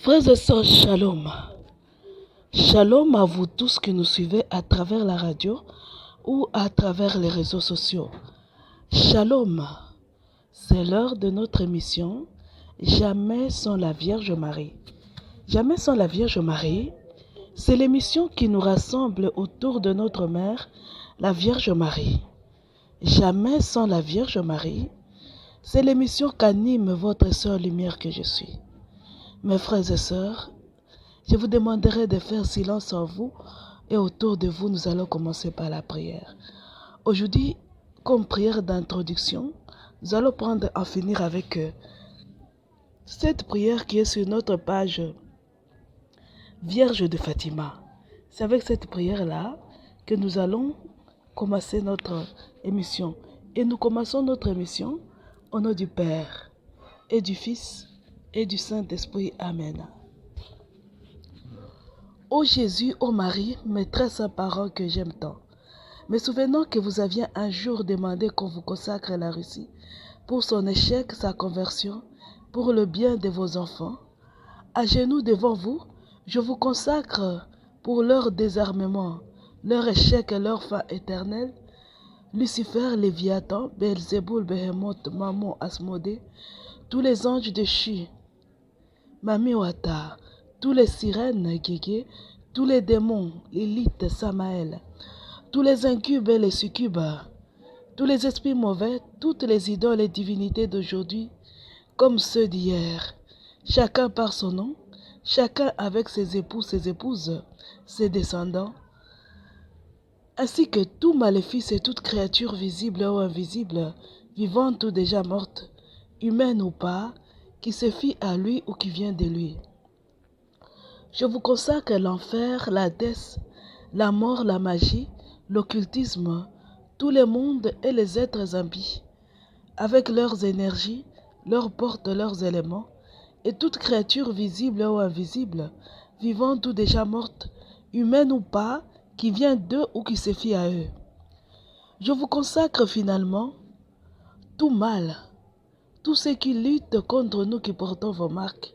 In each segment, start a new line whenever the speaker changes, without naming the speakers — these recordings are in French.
Frères et sœurs, shalom. Shalom à vous tous qui nous suivez à travers la radio ou à travers les réseaux sociaux. Shalom, c'est l'heure de notre émission Jamais sans la Vierge Marie. Jamais sans la Vierge Marie, c'est l'émission qui nous rassemble autour de notre mère, la Vierge Marie. Jamais sans la Vierge Marie, c'est l'émission qu'anime votre sœur lumière que je suis. Mes frères et sœurs, je vous demanderai de faire silence en vous et autour de vous, nous allons commencer par la prière. Aujourd'hui, comme prière d'introduction, nous allons en finir avec cette prière qui est sur notre page Vierge de Fatima. C'est avec cette prière-là que nous allons commencer notre émission. Et nous commençons notre émission au nom du Père et du Fils et du Saint-Esprit. Amen. Ô Jésus, ô Marie, maîtresse parent que j'aime tant, me souvenant que vous aviez un jour demandé qu'on vous consacre la Russie pour son échec, sa conversion, pour le bien de vos enfants, à genoux devant vous, je vous consacre pour leur désarmement, leur échec et leur fin éternelle, Lucifer, Léviathan, Belzéboul, Behemoth, Mammon, Asmodée, tous les anges déchus, Mamiwata, tous les sirènes guéguées, tous les démons, Lilith, Samaël, tous les incubes et les succubes, tous les esprits mauvais, toutes les idoles et divinités d'aujourd'hui, comme ceux d'hier, chacun par son nom, chacun avec ses époux, ses épouses, ses descendants, ainsi que tout maléfice et toute créature visible ou invisible, vivante ou déjà morte, humaine ou pas, qui se fie à lui ou qui vient de lui. Je vous consacre l'enfer, l'Hadès, la mort, la magie, l'occultisme, tous les mondes et les êtres impies, avec leurs énergies, leurs portes, leurs éléments, et toute créature visible ou invisible, vivante ou déjà morte, humaine ou pas, qui vient d'eux ou qui se fie à eux. Je vous consacre finalement tout mal, tous ceux qui luttent contre nous qui portons vos marques,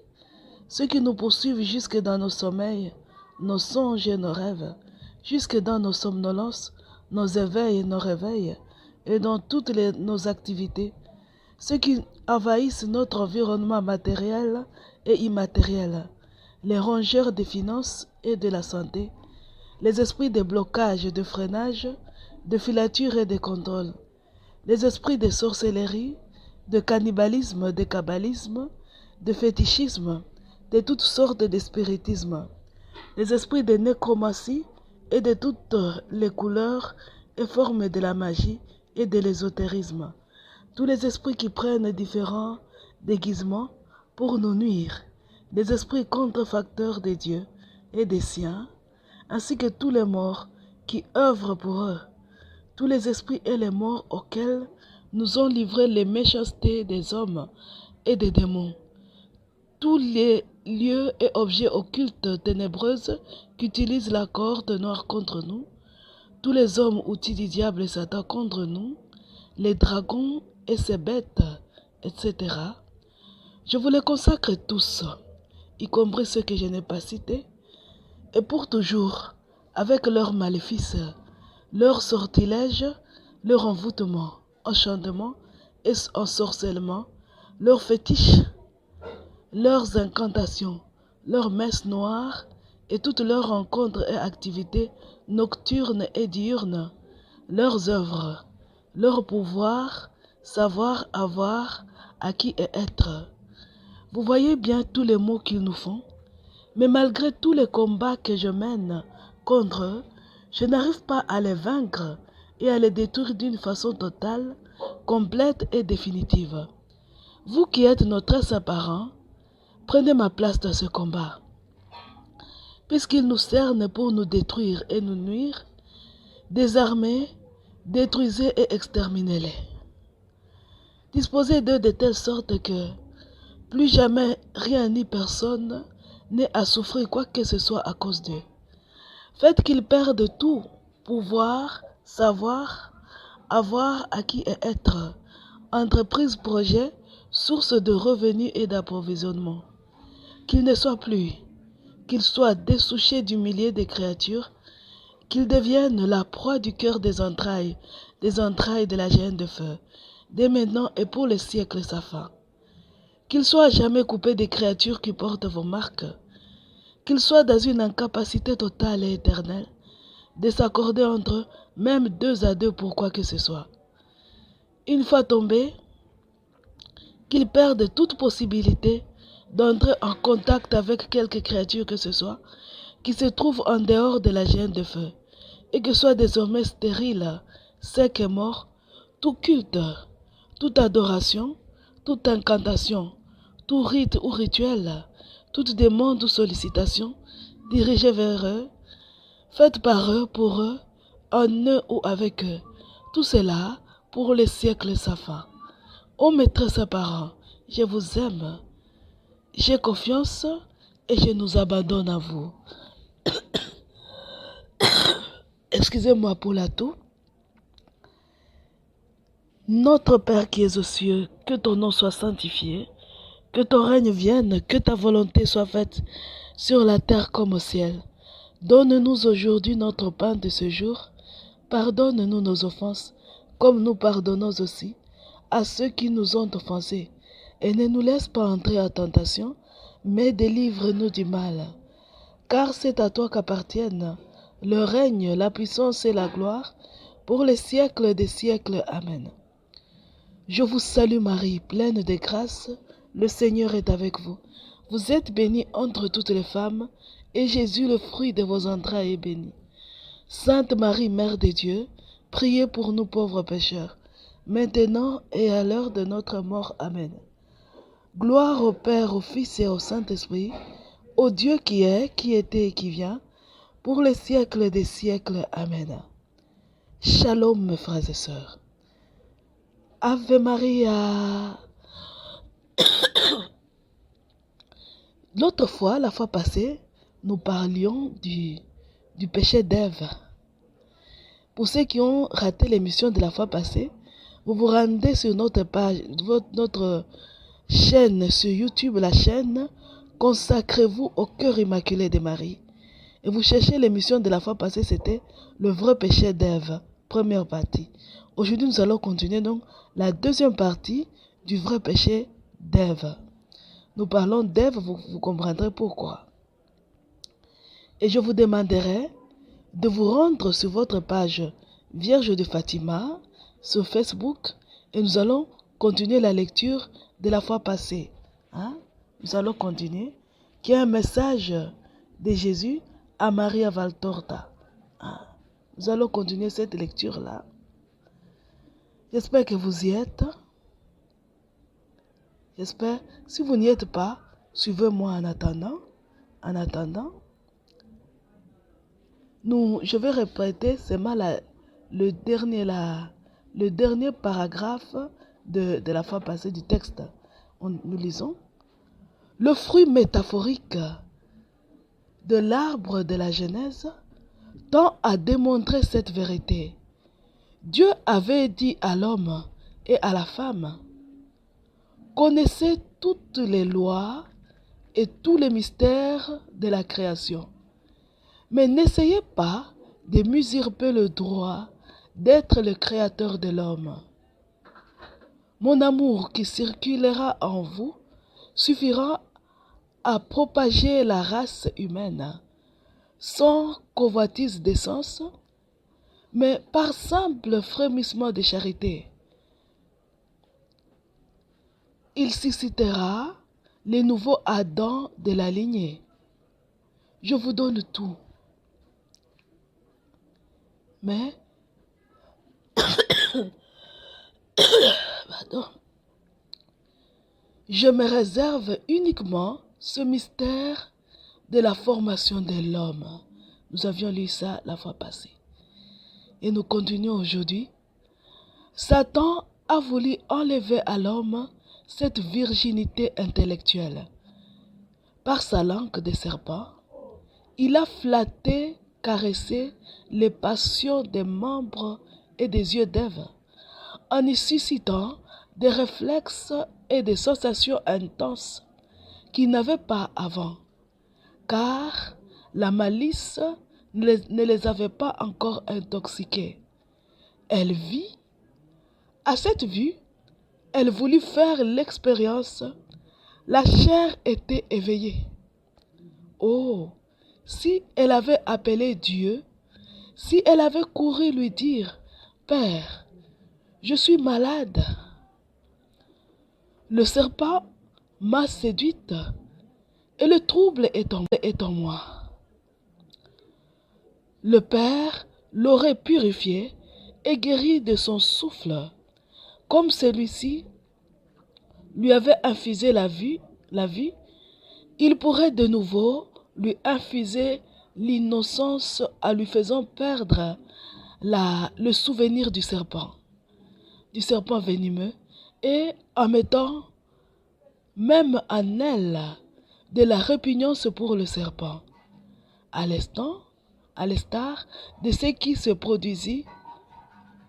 ceux qui nous poursuivent jusque dans nos sommeils, nos songes et nos rêves, jusque dans nos somnolences, nos éveils et nos réveils, et dans toutes nos activités, ceux qui envahissent notre environnement matériel et immatériel, les rongeurs des finances et de la santé, les esprits de blocage, de freinage, de filature et de contrôle, les esprits de sorcellerie, de cannibalisme, de kabbalisme, de fétichisme, de toutes sortes de spiritisme, les esprits de nécromancie et de toutes les couleurs et formes de la magie et de l'ésotérisme, tous les esprits qui prennent différents déguisements pour nous nuire, les esprits contrefacteurs des dieux et des siens, ainsi que tous les morts qui œuvrent pour eux, tous les esprits et les morts auxquels nous ont livré les méchancetés des hommes et des démons, tous les lieux et objets occultes ténébreuses qu'utilise la corde noire contre nous, tous les hommes outils du diable et Satan contre nous, les dragons et ses bêtes, etc. Je vous les consacre tous, y compris ceux que je n'ai pas cités, et pour toujours, avec leurs maléfices, leurs sortilèges, leur envoûtement, enchantement et ensorcellement, leurs fétiches, leurs incantations, leurs messes noires et toutes leurs rencontres et activités nocturnes et diurnes, leurs œuvres, leur pouvoir, savoir, avoir, acquis et être. Vous voyez bien tous les maux qu'ils nous font, mais malgré tous les combats que je mène contre eux, je n'arrive pas à les vaincre et à les détruire d'une façon totale, complète et définitive. Vous qui êtes notre apparent, prenez ma place dans ce combat. Puisqu'ils nous cernent pour nous détruire et nous nuire, désarmez, détruisez et exterminez-les. Disposez d'eux de telle sorte que plus jamais rien ni personne n'ait à souffrir quoi que ce soit à cause d'eux. Faites qu'ils perdent tout, pouvoir, savoir, avoir, acquis et être, entreprise, projet, source de revenus et d'approvisionnement. qu'il ne soit plus, qu'il soit dessouché du milieu des créatures, qu'il devienne la proie du cœur des entrailles de la géhenne de feu, dès maintenant et pour les siècles sans fin. Qu'il soit jamais coupé des créatures qui portent vos marques, qu'il soit dans une incapacité totale et éternelle de s'accorder entre eux, même deux à deux pour quoi que ce soit. Une fois tombé, qu'il perde toute possibilité d'entrer en contact avec quelque créature que ce soit qui se trouve en dehors de la géhenne de feu, et que soit désormais stérile, sec et mort, tout culte, toute adoration, toute incantation, tout rite ou rituel, toute demande ou sollicitation dirigée vers eux, faite par eux, pour eux, en eux ou avec eux, tout cela pour les siècles sans fin. Ô maîtresse parents, je vous aime, j'ai confiance et je nous abandonne à vous. Excusez-moi pour la toux. Notre Père qui es aux cieux, que ton nom soit sanctifié, que ton règne vienne, que ta volonté soit faite sur la terre comme au ciel. Donne-nous aujourd'hui notre pain de ce jour. Pardonne-nous nos offenses, comme nous pardonnons aussi à ceux qui nous ont offensés. Et ne nous laisse pas entrer en tentation, mais délivre-nous du mal. Car c'est à toi qu'appartiennent le règne, la puissance et la gloire, pour les siècles des siècles. Amen. Je vous salue Marie, pleine de grâce, le Seigneur est avec vous. Vous êtes bénie entre toutes les femmes, et Jésus, le fruit de vos entrailles, est béni. Sainte Marie, Mère de Dieu, priez pour nous pauvres pécheurs, maintenant et à l'heure de notre mort. Amen. Gloire au Père, au Fils et au Saint-Esprit, au Dieu qui est, qui était et qui vient, pour les siècles des siècles. Amen. Shalom, mes frères et sœurs. Ave Maria. L'autre fois, la fois passée, nous parlions du péché d'Ève. Pour ceux qui ont raté l'émission de la fois passée, vous vous rendez sur notre page, notre chaîne sur YouTube, la chaîne Consacrez-vous au cœur immaculé de Marie. Et vous cherchez l'émission de la fois passée, c'était le vrai péché d'Ève, première partie. Aujourd'hui, nous allons continuer donc la deuxième partie du vrai péché d'Ève. Nous parlons d'Ève, vous comprendrez pourquoi. Et je vous demanderai de vous rendre sur votre page Vierge de Fatima sur Facebook et nous allons continuer la lecture de la fois passée. Nous allons continuer, qui est un message de Jésus à Maria Valtorta. Nous allons continuer cette lecture-là. J'espère que vous y êtes. J'espère. Si vous n'y êtes pas, suivez-moi en attendant. En attendant, je vais répéter seulement le dernier paragraphe de la fois passée du texte. Nous lisons. Le fruit métaphorique de l'arbre de la Genèse tend à démontrer cette vérité. Dieu avait dit à l'homme et à la femme: connaissez toutes les lois et tous les mystères de la création, mais n'essayez pas de m'usurper le droit d'être le créateur de l'homme. Mon amour qui circulera en vous suffira à propager la race humaine, sans convoitise d'essence, mais par simple frémissement de charité. Il suscitera les nouveaux Adam de la lignée. Je vous donne tout. Mais, je me réserve uniquement ce mystère de la formation de l'homme. Nous avions lu ça la fois passée. Et nous continuons aujourd'hui. Satan a voulu enlever à l'homme cette virginité intellectuelle. Par sa langue de serpent, il a flatté, caressé les passions des membres et des yeux d'Ève, en y suscitant des réflexes et des sensations intenses qu'ils n'avaient pas avant, car la malice ne les avait pas encore intoxiqués. Elle vit. À cette vue, elle voulut faire l'expérience. La chair était éveillée. Oh, si elle avait appelé Dieu, si elle avait couru lui dire, Père, je suis malade. Le serpent m'a séduite et le trouble est en moi. Le Père l'aurait purifié et guéri de son souffle, comme celui-ci lui avait infusé la vie, il pourrait de nouveau lui infuser l'innocence en lui faisant perdre le souvenir du serpent venimeux, et en mettant même en elle de la répugnance pour le serpent, à l'instar de ce qui se produisit,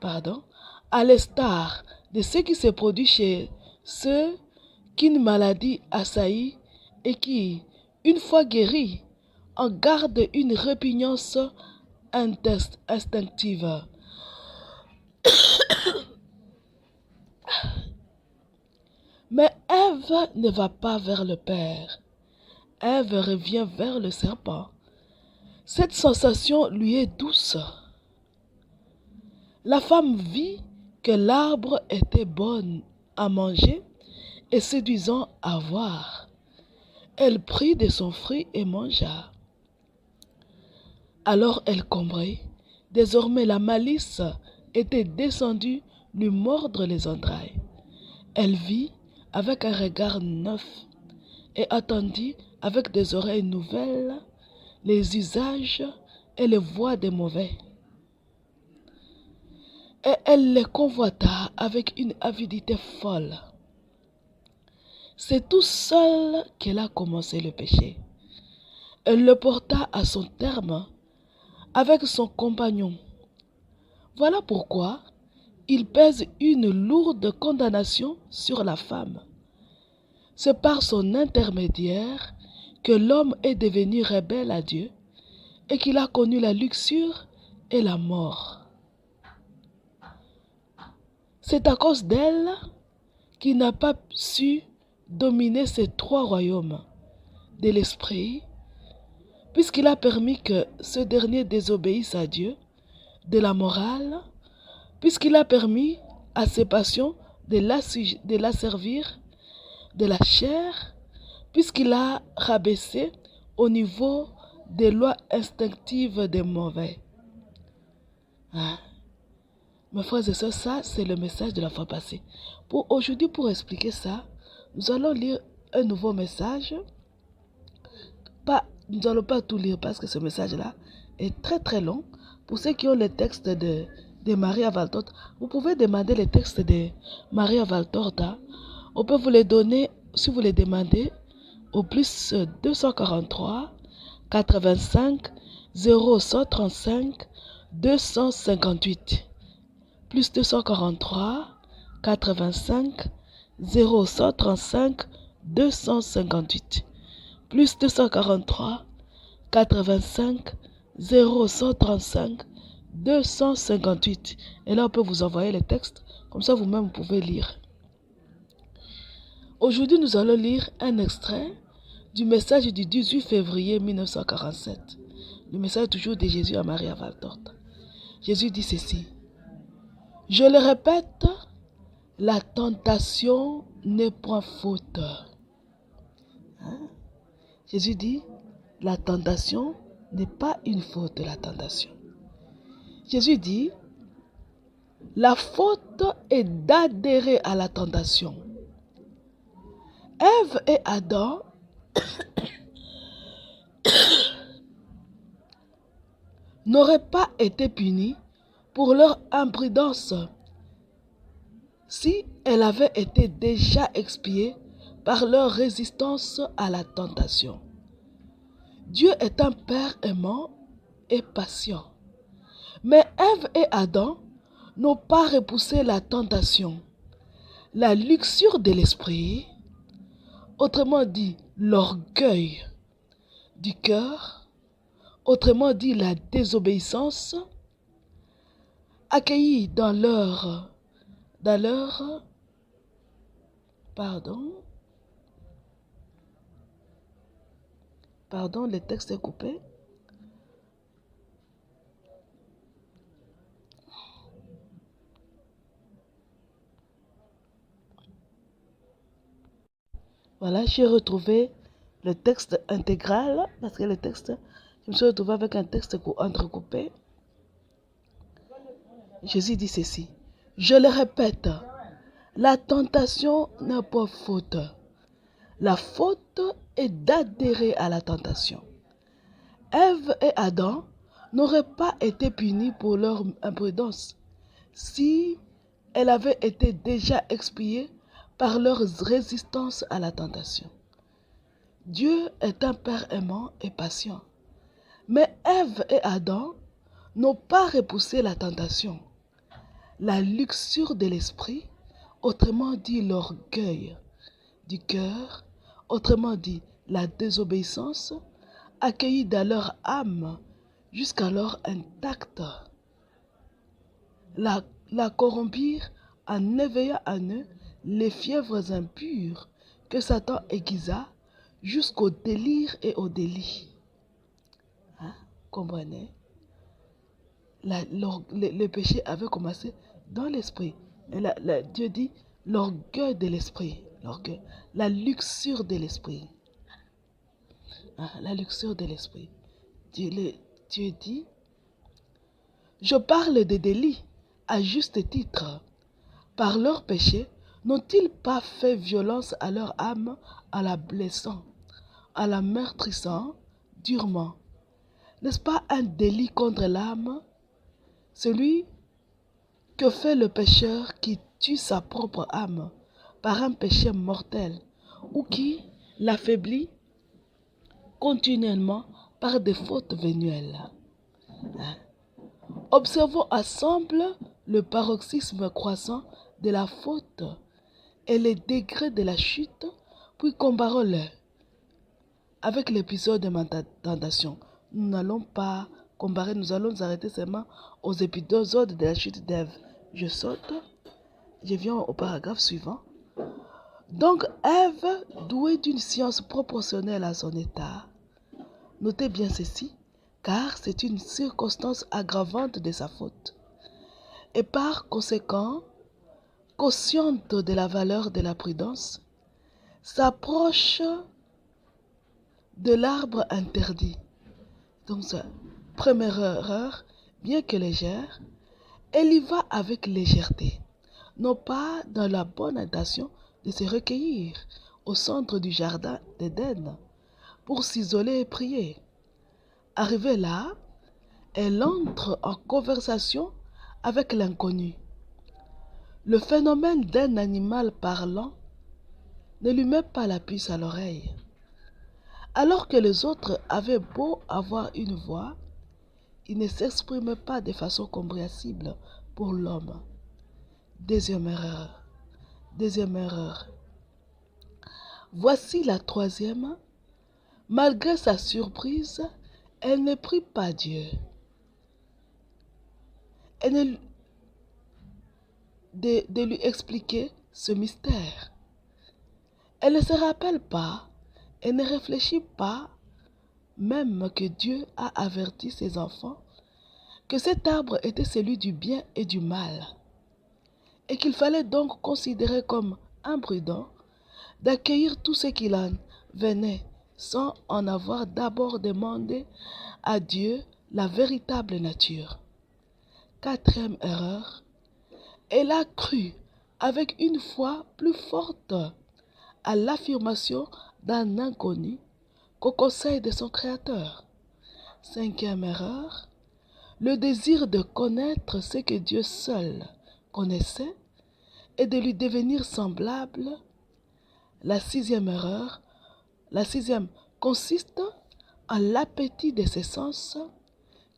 à l'instar de ce qui se produit chez ceux qu'une maladie assaillit et qui, une fois guéris, en gardent une répugnance instinctive. Mais Ève ne va pas vers le Père. Ève revient vers le serpent. Cette sensation lui est douce. La femme vit que l'arbre était bon à manger et séduisant à voir. Elle prit de son fruit et mangea. Alors elle comprit. Désormais la malice était descendue lui mordre les entrailles. Elle vit avec un regard neuf et attendit avec des oreilles nouvelles les usages et les voix des mauvais. Et elle les convoita avec une avidité folle. C'est tout seul qu'elle a commencé le péché. Elle le porta à son terme avec son compagnon. Voilà pourquoi il pèse une lourde condamnation sur la femme. C'est par son intermédiaire que l'homme est devenu rebelle à Dieu et qu'il a connu la luxure et la mort. C'est à cause d'elle qu'il n'a pas su dominer ces trois royaumes de l'esprit, puisqu'il a permis que ce dernier désobéisse à Dieu, de la morale, puisqu'il a permis à ses passions de l'asservir, de la chair, puisqu'il a rabaissé au niveau des lois instinctives des mauvais. Hein? Mes frères et sœurs, ça c'est le message de la fois passée. Pour aujourd'hui, pour expliquer ça, nous allons lire un nouveau message. Nous n'allons pas tout lire parce que ce message-là est très très long. Pour ceux qui ont les textes de Maria Valtorta, vous pouvez demander les textes de Maria Valtorta. On peut vous les donner si vous les demandez au plus 243 85 0135 258. Plus 243 85 0135 258. Plus 243 85 0135 258. Et là, on peut vous envoyer les textes. Comme ça, vous-même, vous pouvez lire. Aujourd'hui, nous allons lire un extrait du message du 18 février 1947. Le message toujours de Jésus à Maria Valtorta. Jésus dit ceci. Je le répète, la tentation n'est point faute. Hein? Jésus dit, la tentation n'est pas une faute, la tentation. Jésus dit, la faute est d'adhérer à la tentation. Ève et Adam n'auraient pas été punis pour leur imprudence si elle avait été déjà expiée par leur résistance à la tentation. Dieu est un Père aimant et patient. Mais Ève et Adam n'ont pas repoussé la tentation, la luxure de l'esprit, autrement dit, l'orgueil du cœur, autrement dit la désobéissance, accueillie dans leur, pardon, le texte est coupé. Voilà, j'ai retrouvé le texte intégral parce que le texte, je me suis retrouvé avec un texte entrecoupé. Jésus dit ceci. Je le répète, la tentation n'est pas faute. La faute est d'adhérer à la tentation. Ève et Adam n'auraient pas été punis pour leur imprudence si elle avait été déjà expiée par leur résistance à la tentation. Dieu est un Père aimant et patient. Mais Ève et Adam n'ont pas repoussé la tentation. La luxure de l'esprit, autrement dit l'orgueil du cœur, autrement dit la désobéissance, accueillie dans leur âme jusqu'alors intacte, la corrompirent en éveillant en eux les fièvres impures que Satan aiguisa jusqu'au délire et au délit. Hein? Comprenez? Le péché avait commencé dans l'esprit. Dieu dit l'orgueil de l'esprit, l'orgueil, la luxure de l'esprit. Hein? La luxure de l'esprit. Dieu dit, je parle de délit à juste titre. Par leur péché, n'ont-ils pas fait violence à leur âme en la blessant, en la meurtrissant durement? N'est-ce pas un délit contre l'âme, celui que fait le pécheur qui tue sa propre âme par un péché mortel ou qui l'affaiblit continuellement par des fautes vénielles? Hein? Observons ensemble le paroxysme croissant de la faute et les degrés de la chute, puis comparons-le avec l'épisode de ma tentation. Nous n'allons pas comparer, nous allons nous arrêter seulement aux épisodes de la chute d'Ève. Je saute, je viens au paragraphe suivant. Donc Ève, douée d'une science proportionnelle à son état, notez bien ceci, car c'est une circonstance aggravante de sa faute, et par conséquent, consciente de la valeur de la prudence, s'approche de l'arbre interdit. Donc, première erreur, bien que légère, elle y va avec légèreté, non pas dans la bonne intention de se recueillir au centre du jardin d'Éden pour s'isoler et prier. Arrivée là, elle entre en conversation avec l'inconnu. Le phénomène d'un animal parlant ne lui met pas la puce à l'oreille. Alors que les autres avaient beau avoir une voix, ils ne s'exprimaient pas de façon compréhensible pour l'homme. Deuxième erreur. Voici la troisième. Malgré sa surprise, elle ne prie pas Dieu. De lui expliquer ce mystère. Elle ne se rappelle pas et ne réfléchit pas même que Dieu a averti ses enfants que cet arbre était celui du bien et du mal, et qu'il fallait donc considérer comme imprudent d'accueillir tout ce qu'il en venait sans en avoir d'abord demandé à Dieu la véritable nature. Quatrième erreur, elle a cru avec une foi plus forte à l'affirmation d'un inconnu qu'au conseil de son Créateur. Cinquième erreur, le désir de connaître ce que Dieu seul connaissait et de lui devenir semblable. La sixième consiste en l'appétit de ses sens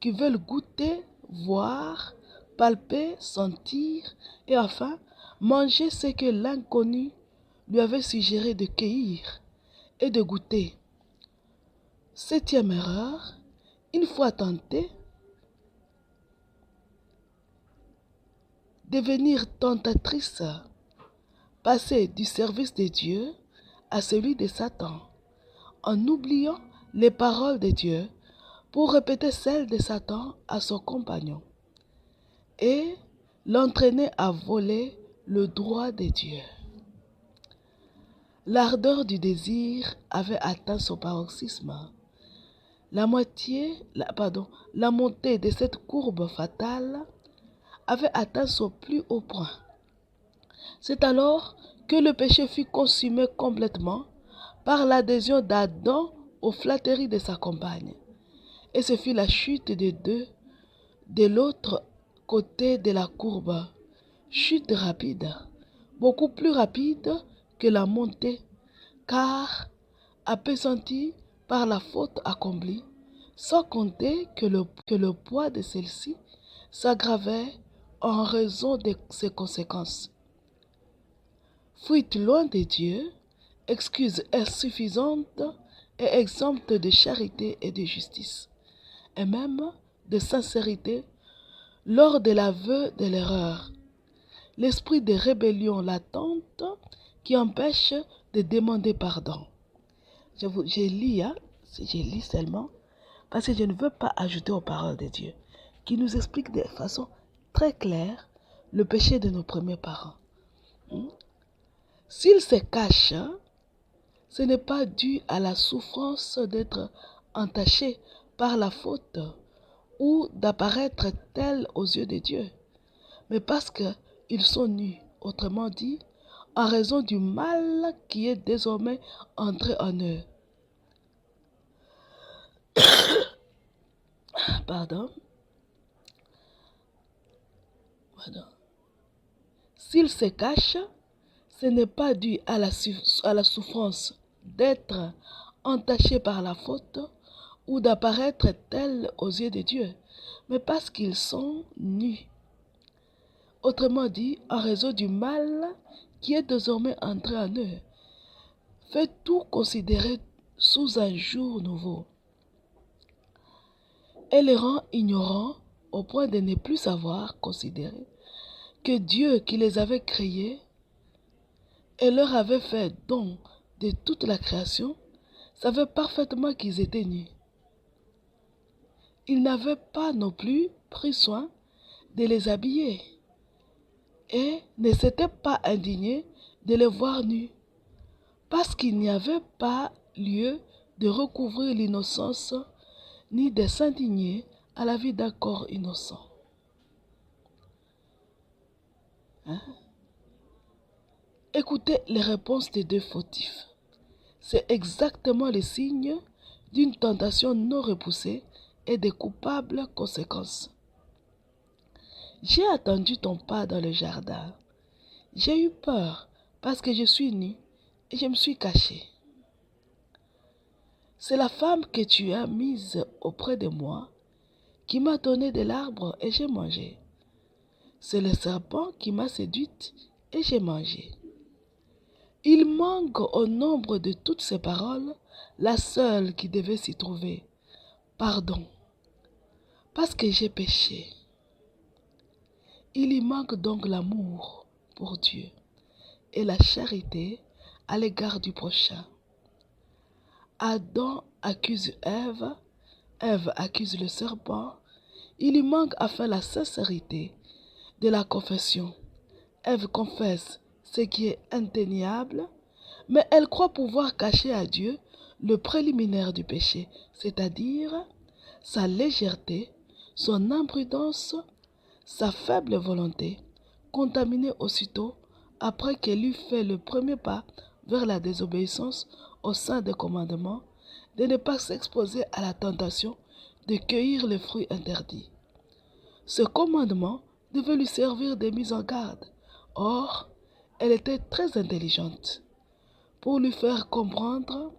qui veulent goûter, voir, palper, sentir et enfin manger ce que l'inconnu lui avait suggéré de cueillir et de goûter. Septième erreur, une fois tentée, devenir tentatrice, passer du service de Dieu à celui de Satan, en oubliant les paroles de Dieu pour répéter celles de Satan à son compagnon, et l'entraîner à voler le droit de Dieu. L'ardeur du désir avait atteint son paroxysme. La montée de cette courbe fatale avait atteint son plus haut point. C'est alors que le péché fut consumé complètement par l'adhésion d'Adam aux flatteries de sa compagne. Et ce fut la chute des deux de l'autre côté de la courbe. Chute rapide, beaucoup plus rapide que la montée, car appesantie par la faute accomplie, sans compter que le poids de celle-ci s'aggravait en raison de ses conséquences. Fuite loin de Dieu, excuse insuffisante et exempte de charité et de justice, et même de sincérité lors de l'aveu de l'erreur. L'esprit de rébellion latente qui empêche de demander pardon. Je lis seulement parce que je ne veux pas ajouter aux paroles de Dieu qui nous explique de façon très claire le péché de nos premiers parents. S'il se cache, ce n'est pas dû à la souffrance d'être entaché par la faute ou d'apparaître tels aux yeux de Dieu, mais parce qu'ils sont nus, autrement dit, en raison du mal qui est désormais entré en eux. Pardon. S'il se cache, ce n'est pas dû à la souffrance d'être entaché par la faute ou d'apparaître tels aux yeux de Dieu, mais parce qu'ils sont nus. Autrement dit, en raison du mal qui est désormais entré en eux. Faites tout considérer sous un jour nouveau. Et les rend ignorants au point de ne plus savoir considérer que Dieu qui les avait créés et leur avait fait don de toute la création savait parfaitement qu'ils étaient nus. Il n'avait pas non plus pris soin de les habiller et ne s'était pas indigné de les voir nus, parce qu'il n'y avait pas lieu de recouvrir l'innocence ni de s'indigner à la vie d'un corps innocent. Écoutez les réponses des deux fautifs. C'est exactement le signe d'une tentation non repoussée et de coupables conséquences. J'ai attendu ton pas dans le jardin. J'ai eu peur parce que je suis nu et je me suis caché. C'est la femme que tu as mise auprès de moi qui m'a donné de l'arbre et j'ai mangé. C'est le serpent qui m'a séduite et j'ai mangé. Il manque au nombre de toutes ces paroles la seule qui devait s'y trouver. Pardon, parce que j'ai péché. Il y manque donc l'amour pour Dieu et la charité à l'égard du prochain. Adam accuse Ève, Ève accuse le serpent. Il y manque enfin la sincérité de la confession. Ève confesse ce qui est indéniable, mais elle croit pouvoir cacher à Dieu le préliminaire du péché, c'est-à-dire sa légèreté, son imprudence, sa faible volonté, contaminée aussitôt après qu'elle eut fait le premier pas vers la désobéissance au sein des commandements, de ne pas s'exposer à la tentation de cueillir les fruits interdits. Ce commandement devait lui servir de mise en garde. Or, elle était très intelligente pour lui faire comprendre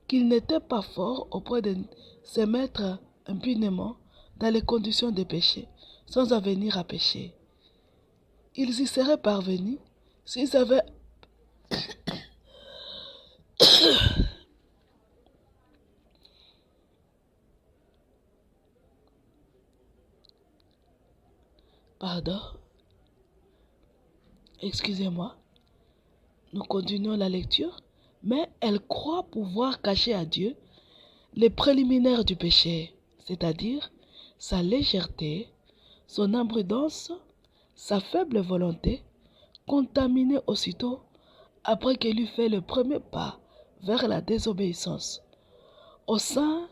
qu'il n'était pas fort auprès de se mettre impunément dans les conditions de péché, sans en venir à pécher. Ils y seraient parvenus s'ils avaient Pardon, excusez-moi, nous continuons la lecture. Mais elle croit pouvoir cacher à Dieu les préliminaires du péché, c'est-à-dire sa légèreté, son imprudence, sa faible volonté, contaminée aussitôt après qu'elle eut fait le premier pas vers la désobéissance. Au sein,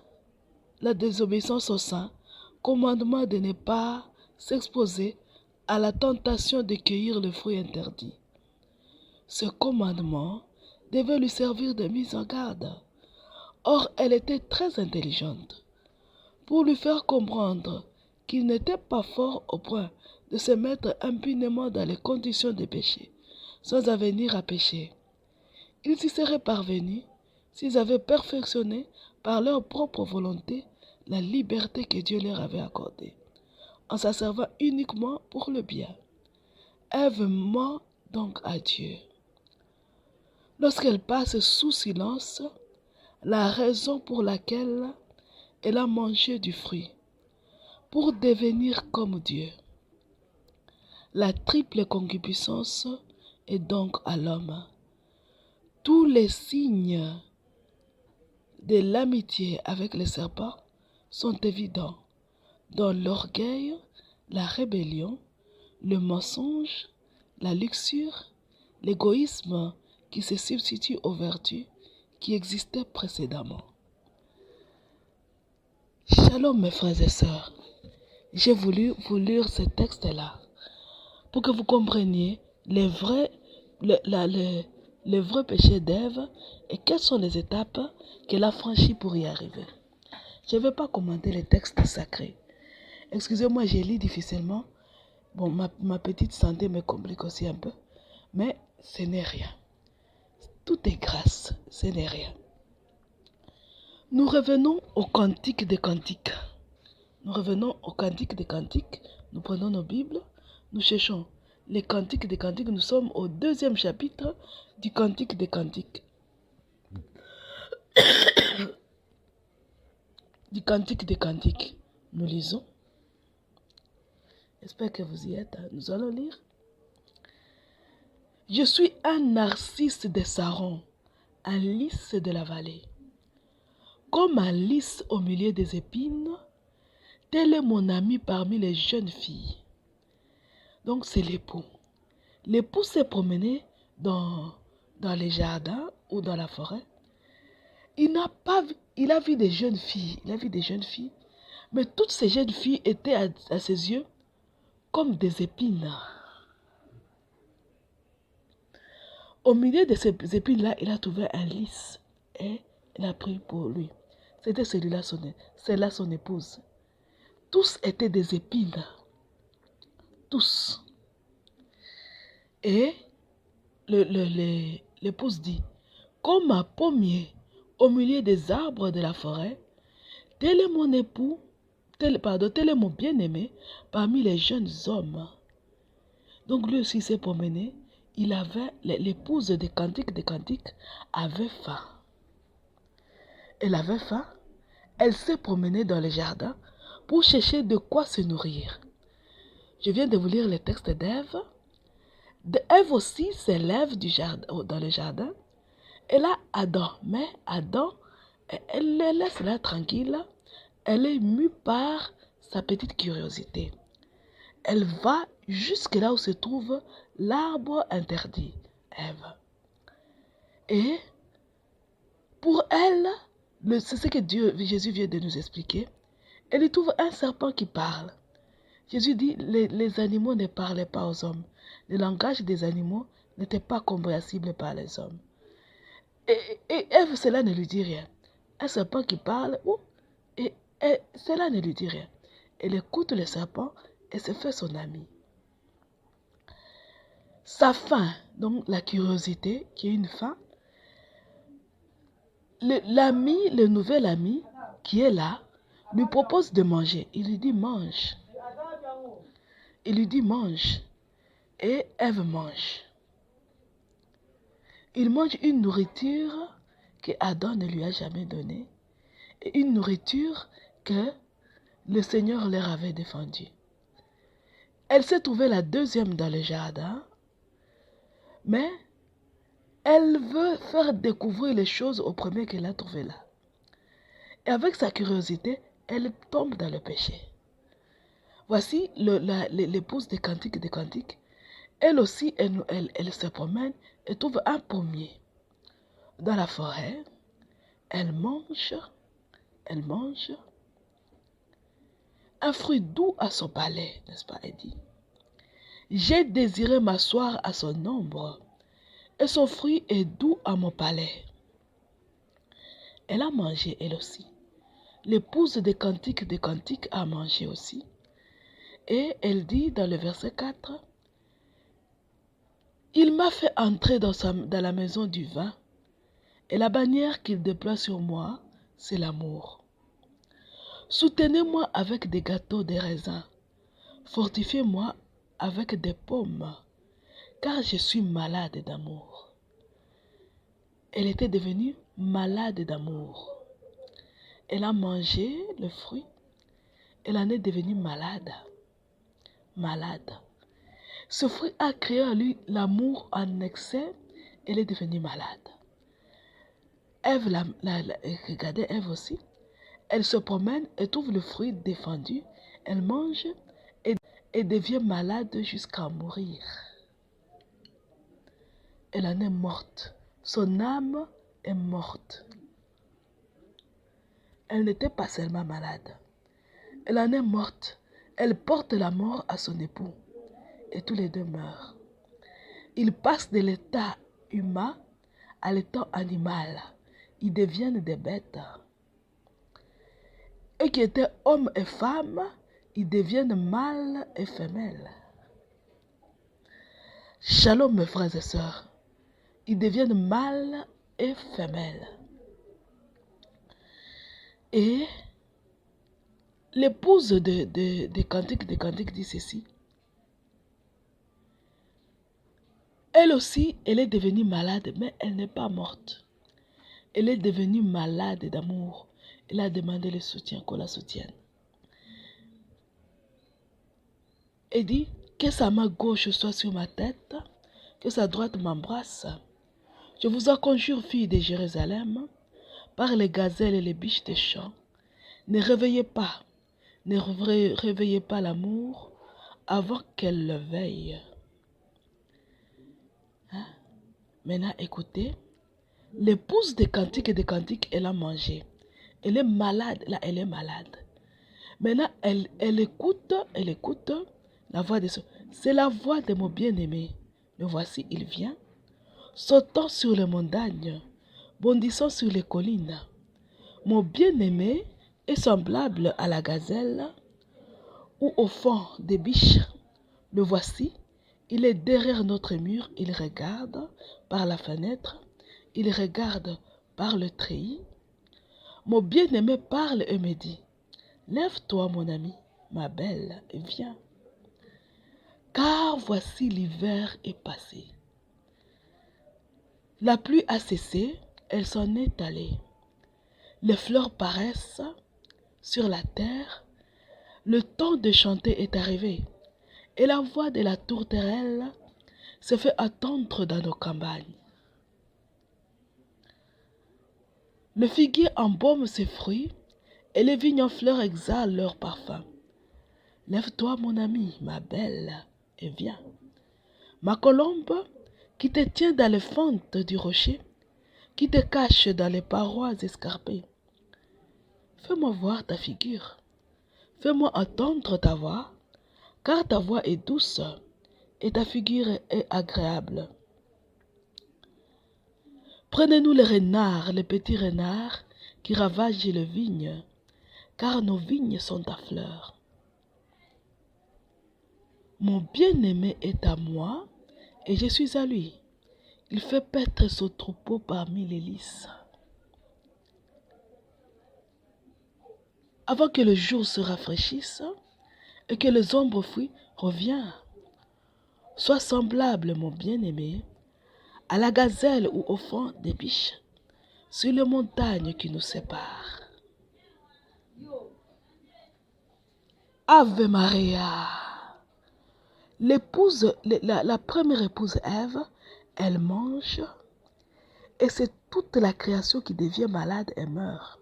la désobéissance au sein, commandement de ne pas s'exposer à la tentation de cueillir le fruit interdit. Ce commandement devait lui servir de mise en garde. Or, elle était très intelligente pour lui faire comprendre qu'il n'était pas fort au point de se mettre impunément dans les conditions de péché, sans avenir à pécher. Ils y seraient parvenus s'ils avaient perfectionné par leur propre volonté la liberté que Dieu leur avait accordée, en s'en servant uniquement pour le bien. Ève ment donc à Dieu. Lorsqu'elle passe sous silence la raison pour laquelle elle a mangé du fruit, pour devenir comme Dieu. La triple concupiscence est donc à l'homme. Tous les signes de l'amitié avec les serpents sont évidents, dans l'orgueil, la rébellion, le mensonge, la luxure, l'égoïsme qui se substitue aux vertus qui existaient précédemment. Shalom mes frères et sœurs, j'ai voulu vous lire ce texte-là pour que vous compreniez les vrais péchés d'Ève et quelles sont les étapes qu'elle a franchies pour y arriver. Je ne vais pas commenter les textes sacrés. Excusez-moi, je lis difficilement. Bon, ma petite santé me complique aussi un peu, mais ce n'est rien. Tout est grâce, ce n'est rien. Nous revenons au Cantique des Cantiques. Nous revenons au Cantique des Cantiques. Nous prenons nos Bibles. Nous cherchons les Cantiques des Cantiques. Nous sommes au 2e chapitre du Cantique des Cantiques. Du Cantique des Cantiques. Nous lisons. J'espère que vous y êtes. Nous allons lire. Je suis un narcisse de Saron, un lys de la vallée. Comme un lys au milieu des épines, tel est mon ami parmi les jeunes filles. Donc c'est l'époux. L'époux s'est promené dans les jardins ou dans la forêt. Il a vu des jeunes filles. Il a vu des jeunes filles. Mais toutes ces jeunes filles étaient à ses yeux comme des épines. Au milieu de ces épines-là, il a trouvé un lys et il a pris pour lui. C'était celui-là, celle-là son épouse. Tous étaient des épines. Tous. Et l'épouse dit, comme un pommier au milieu des arbres de la forêt, tel est mon époux, tel est mon bien-aimé parmi les jeunes hommes. Donc lui aussi s'est promené. Il avait, l'épouse des Cantiques avait faim. Elle avait faim. Elle s'est promenée dans les jardins pour chercher de quoi se nourrir. Je viens de vous lire le texte d'Ève. Ève aussi s'élève dans le jardin. Et là, Adam. Mais Adam, elle le laisse là tranquille. Elle est mue par sa petite curiosité. Elle va jusque là où se trouve l'arbre interdit, Ève. Et pour elle, c'est ce que Jésus vient de nous expliquer. Elle y trouve un serpent qui parle. Jésus dit, les animaux ne parlaient pas aux hommes. Le langage des animaux n'était pas compréhensible par les hommes. Et Ève, cela ne lui dit rien. Un serpent qui parle, et cela ne lui dit rien. Elle écoute le serpent et se fait son ami. Sa faim, donc la curiosité, qui est une faim, le nouvel ami qui est là, lui propose de manger. Il lui dit mange. Il lui dit mange. Et Ève mange. Il mange une nourriture que Adam ne lui a jamais donnée et une nourriture que le Seigneur leur avait défendue. Elle s'est trouvée la deuxième dans le jardin, mais elle veut faire découvrir les choses au premier qu'elle a trouvé là. Et avec sa curiosité, elle tombe dans le péché. Voici l'épouse des Cantiques. Elle aussi, elle se promène et trouve un pommier dans la forêt. Elle mange un fruit doux à son palais, n'est-ce pas? Elle dit, j'ai désiré m'asseoir à son ombre, et son fruit est doux à mon palais. Elle a mangé, elle aussi. L'épouse des Cantiques a mangé aussi. Et elle dit dans le verset 4, il m'a fait entrer dans la maison du vin, et la bannière qu'il déploie sur moi, c'est l'amour. Soutenez-moi avec des gâteaux de raisins, fortifiez-moi avec des pommes, car je suis malade d'amour. Elle était devenue malade d'amour. Elle a mangé le fruit, elle en est devenue malade. Ce fruit a créé en lui l'amour en excès, elle est devenue malade. Regardez Ève aussi. Elle se promène et trouve le fruit défendu. Elle mange et devient malade jusqu'à mourir. Elle en est morte. Son âme est morte. Elle n'était pas seulement malade. Elle en est morte. Elle porte la mort à son époux. Et tous les deux meurent. Ils passent de l'état humain à l'état animal. Ils deviennent des bêtes. Eux qui étaient hommes et femmes, ils deviennent mâles et femelles. Shalom mes frères et sœurs. Ils deviennent mâles et femelles. Et l'épouse de Cantique dit ceci. Elle aussi, elle est devenue malade, mais elle n'est pas morte. Elle est devenue malade d'amour. Elle a demandé le soutien, qu'on la soutienne. Elle dit, que sa main gauche soit sur ma tête, que sa droite m'embrasse. Je vous en conjure, filles de Jérusalem, par les gazelles et les biches des champs, ne réveillez pas l'amour avant qu'elle le veille. Hein? Maintenant, écoutez, l'épouse des Cantiques, elle a mangé. Elle est malade, là, elle est malade. Maintenant, elle écoute la voix de son... C'est la voix de mon bien-aimé. Le voici, il vient, sautant sur les montagnes, bondissant sur les collines. Mon bien-aimé est semblable à la gazelle ou au fond des biches. Le voici, il est derrière notre mur, il regarde par la fenêtre, il regarde par le treillis. Mon bien-aimé parle et me dit, lève-toi mon ami, ma belle, et viens. Car voici l'hiver est passé. La pluie a cessé, elle s'en est allée. Les fleurs paraissent sur la terre. Le temps de chanter est arrivé. Et la voix de la tourterelle se fait attendre dans nos campagnes. Le figuier embaume ses fruits et les vignes en fleurs exhalent leur parfum. Lève-toi mon ami, ma belle, et viens. Ma colombe, qui te tient dans les fentes du rocher, qui te cache dans les parois escarpées. Fais-moi voir ta figure, fais-moi entendre ta voix, car ta voix est douce et ta figure est agréable. Prenez-nous les renards, les petits renards qui ravagent les vignes, car nos vignes sont à fleurs. Mon bien-aimé est à moi et je suis à lui. Il fait paître son troupeau parmi les lys. Avant que le jour se rafraîchisse et que les ombres fuient, reviens. Sois semblable, mon bien-aimé, à la gazelle ou au fond des biches. sur les montagnes qui nous séparent. Ave Maria. La première épouse Ève, elle mange et c'est toute la création qui devient malade et meurt.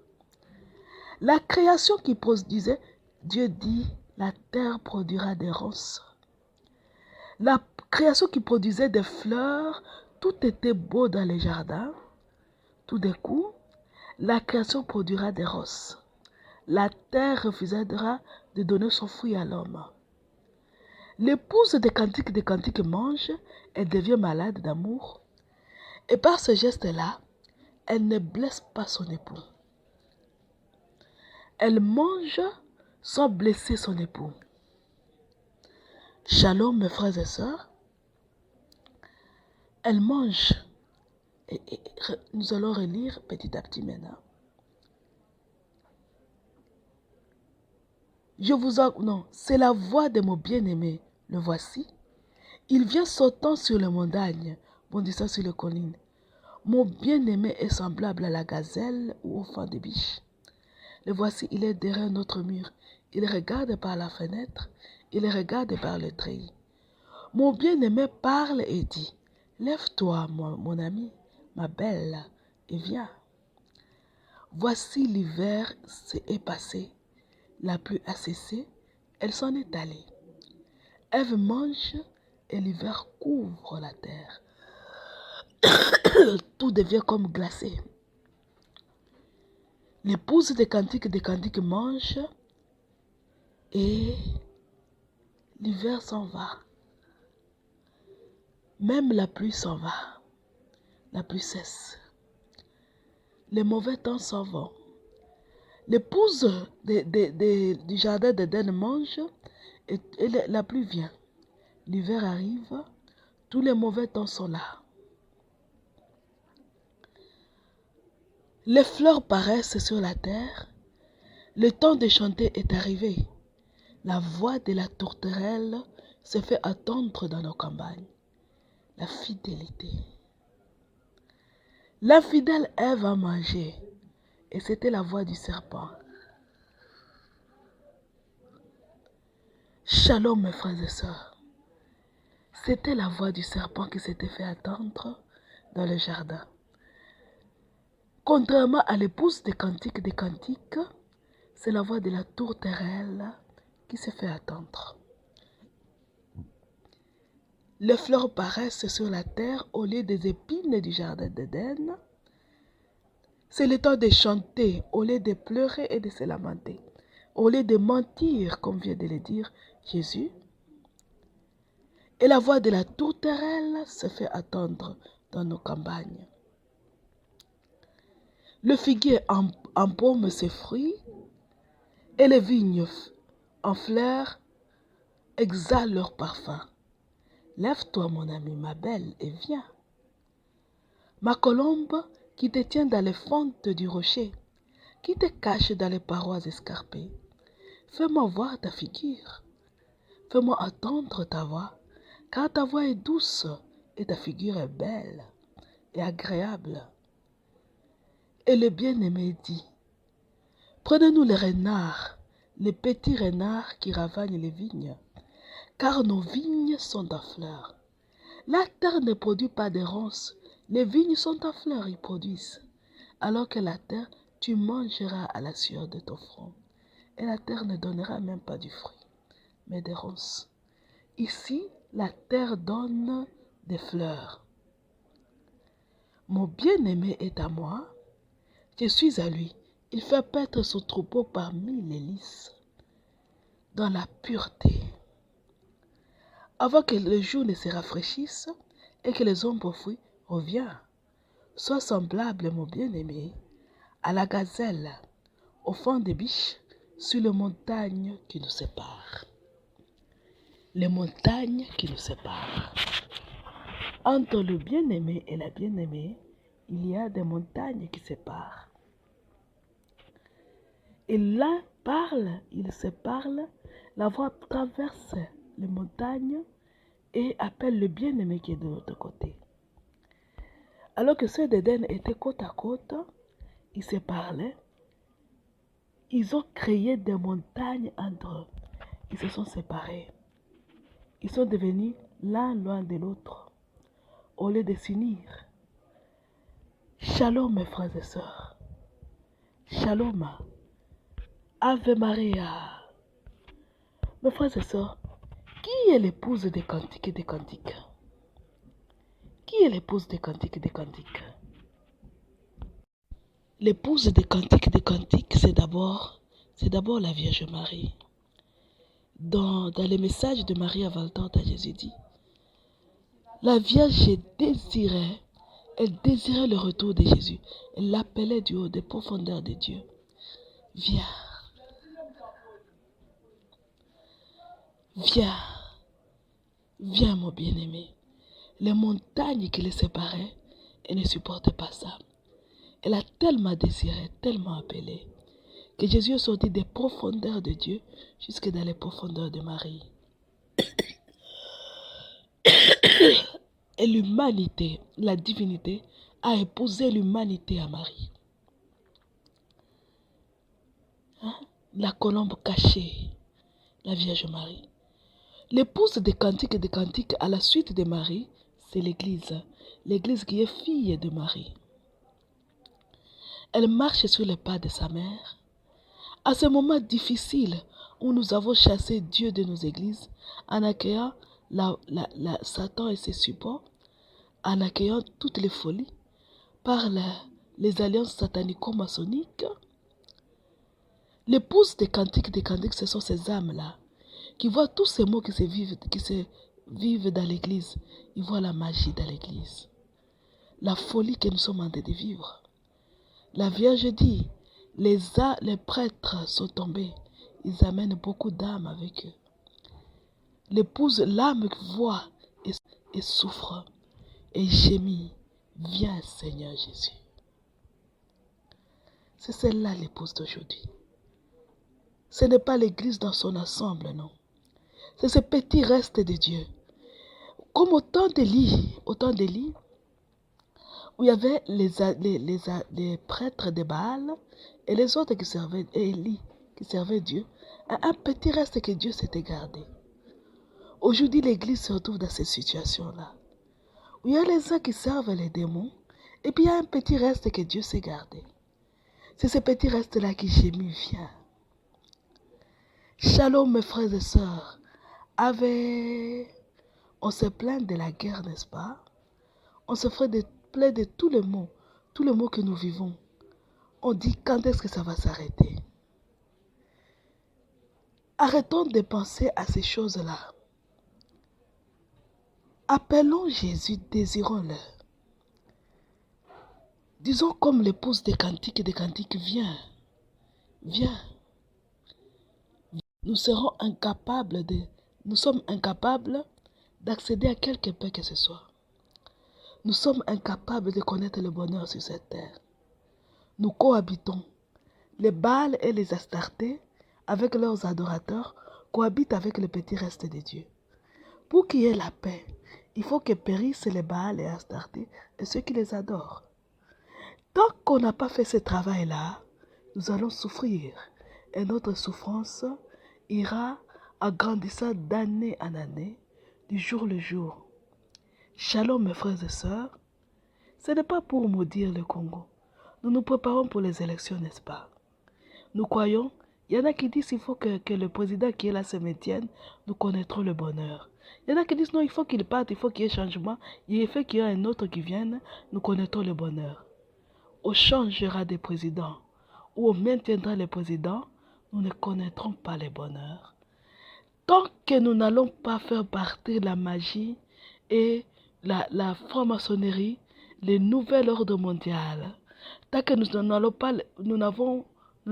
La création qui produisait, Dieu dit, la terre produira des ronces. La création qui produisait des fleurs, tout était beau dans les jardins. Tout d'un coup, la création produira des ronces. La terre refusera de donner son fruit à l'homme. L'épouse des cantiques mange, elle devient malade d'amour. Et par ce geste-là, elle ne blesse pas son époux. Elle mange sans blesser son époux. Shalom, mes frères et sœurs. Elle mange. Et nous allons relire petit à petit maintenant. Non, c'est la voix de mon bien-aimé. Le voici. Il vient sautant sur les montagnes, bondissant sur les collines. Mon bien-aimé est semblable à la gazelle ou au fan de biche. Le voici, il est derrière notre mur. Il regarde par la fenêtre. Il regarde par le treillis. Mon bien-aimé parle et dit, lève-toi, mon ami, ma belle, et viens. Voici l'hiver est passé. La pluie a cessé. Elle s'en est allée. Ève mange et l'hiver couvre la terre. Tout devient comme glacé. L'épouse des cantiques mange et l'hiver s'en va. Même la pluie s'en va. La pluie cesse. Les mauvais temps s'en vont. L'épouse du jardin d'Éden mange et la pluie vient. L'hiver arrive. Tous les mauvais temps sont là. Les fleurs paraissent sur la terre. Le temps de chanter est arrivé. La voix de la tourterelle se fait attendre dans nos campagnes. La fidélité. L'infidèle Ève a mangé et c'était la voix du serpent. Shalom mes frères et sœurs. C'était la voix du serpent qui s'était fait attendre dans le jardin. Contrairement à l'épouse des cantiques, c'est la voix de la tourterelle qui se fait attendre. Les fleurs paraissent sur la terre au lieu des épines du jardin d'Éden. C'est le temps de chanter au lieu de pleurer et de se lamenter. Au lieu de mentir, comme vient de le dire Jésus. Et la voix de la tourterelle se fait attendre dans nos campagnes. Le figuier embaume ses fruits et les vignes en fleurs exhalent leur parfum. Lève-toi, mon ami, ma belle, et viens. Ma colombe qui te tient dans les fentes du rocher, qui te cache dans les parois escarpées, fais-moi voir ta figure. Fais-moi entendre ta voix, car ta voix est douce et ta figure est belle et agréable. Et le bien-aimé dit, prenez-nous les renards, les petits renards qui ravagent les vignes, car nos vignes sont en fleurs. La terre ne produit pas de ronces, les vignes sont en fleurs, ils produisent. Alors que la terre, tu mangeras à la sueur de ton front, et la terre ne donnera même pas du fruit, mais des ronces. Ici, la terre donne des fleurs. Mon bien-aimé est à moi, je suis à lui. Il fait paître son troupeau parmi les lys, dans la pureté. Avant que le jour ne se rafraîchisse et que les ombres fuient, reviens. Sois semblable, mon bien-aimé, à la gazelle, au fond des biches, sur les montagnes qui nous séparent. Les montagnes qui nous séparent. Entre le bien-aimé et la bien-aimée, il y a des montagnes qui séparent. Et l'un parle, ils se parlent, la voix traverse les montagnes et appelle le bien-aimé qui est de l'autre côté. Alors que ceux d'Éden étaient côte à côte, ils se parlaient, ils ont créé des montagnes entre eux. Ils se sont séparés. Ils sont devenus l'un loin de l'autre, au lieu de s'unir. Shalom, mes frères et sœurs. Shalom. Ave Maria. Mes frères et sœurs, qui est l'épouse des cantiques et des cantiques? Qui est l'épouse des cantiques et des cantiques? L'épouse des cantiques et des cantiques, c'est d'abord la Vierge Marie. Dans les messages de Marie avant le temps, Jésus dit, la Vierge désirait, elle désirait le retour de Jésus. Elle l'appelait du haut des profondeurs de Dieu. Viens, viens, viens mon bien-aimé. Les montagnes qui les séparaient, elle ne supportait pas ça. Elle a tellement désiré, tellement appelé, que Jésus est sorti des profondeurs de Dieu jusque dans les profondeurs de Marie. Et l'humanité, la divinité, a épousé l'humanité à Marie. La colombe cachée, la Vierge Marie. L'épouse des cantiques et des cantiques à la suite de Marie, c'est l'Église. L'Église qui est fille de Marie. Elle marche sur les pas de sa mère. À ce moment difficile où nous avons chassé Dieu de nos églises, en accueillant Satan et ses supports, en accueillant toutes les folies, par les alliances satanico-maçonniques, l'épouse des cantiques, ce sont ces âmes-là, qui voient tous ces mots qui se vivent dans l'église. Ils voient la magie dans l'église, la folie que nous sommes en train de vivre. La Vierge dit, les prêtres sont tombés, ils amènent beaucoup d'âmes avec eux. L'épouse, l'âme voit et souffre et gémit. Viens Seigneur Jésus. C'est celle-là l'épouse d'aujourd'hui. Ce n'est pas l'église dans son ensemble, non. C'est ce petit reste de Dieu. Comme autant de lits où il y avait les prêtres de Baal et les autres qui servaient Élie, qui servaient Dieu, un petit reste que Dieu s'était gardé. Aujourd'hui, l'église se retrouve dans cette situation-là, où il y a les uns qui servent les démons, et puis il y a un petit reste que Dieu s'est gardé. C'est ce petit reste-là qui gémit, viens. Shalom, mes frères et sœurs. On se plaint de la guerre, n'est-ce pas? On se plaint de tous les maux que nous vivons. On dit quand est-ce que ça va s'arrêter? Arrêtons de penser à ces choses-là. Appelons Jésus, désirons-le. Disons comme l'épouse des cantiques, viens, viens. Nous sommes incapables d'accéder à quelque paix que ce soit. Nous sommes incapables de connaître le bonheur sur cette terre. Nous cohabitons. Les Baals et les Astartés, avec leurs adorateurs, cohabitent avec le petit reste de Dieu. Pour qu'il y ait la paix, il faut que périssent les Baals et Astartés et ceux qui les adorent. Tant qu'on n'a pas fait ce travail-là, nous allons souffrir. Et notre souffrance ira agrandissant d'année en année, du jour le jour. Shalom mes frères et sœurs, ce n'est pas pour maudire le Congo. Nous nous préparons pour les élections, n'est-ce pas? Nous croyons, il y en a qui disent qu'il faut que le président qui est là se maintienne, nous connaîtrons le bonheur. Il y en a qui disent non, il faut qu'il parte, il faut qu'il y ait changement, il faut qu'il y ait un autre qui vienne, nous connaîtrons le bonheur. On changera des présidents ou on maintiendra les présidents, nous ne connaîtrons pas le bonheur. Tant que nous n'allons pas faire partir la magie et la franc-maçonnerie, les nouvelles ordres mondiales, tant que nous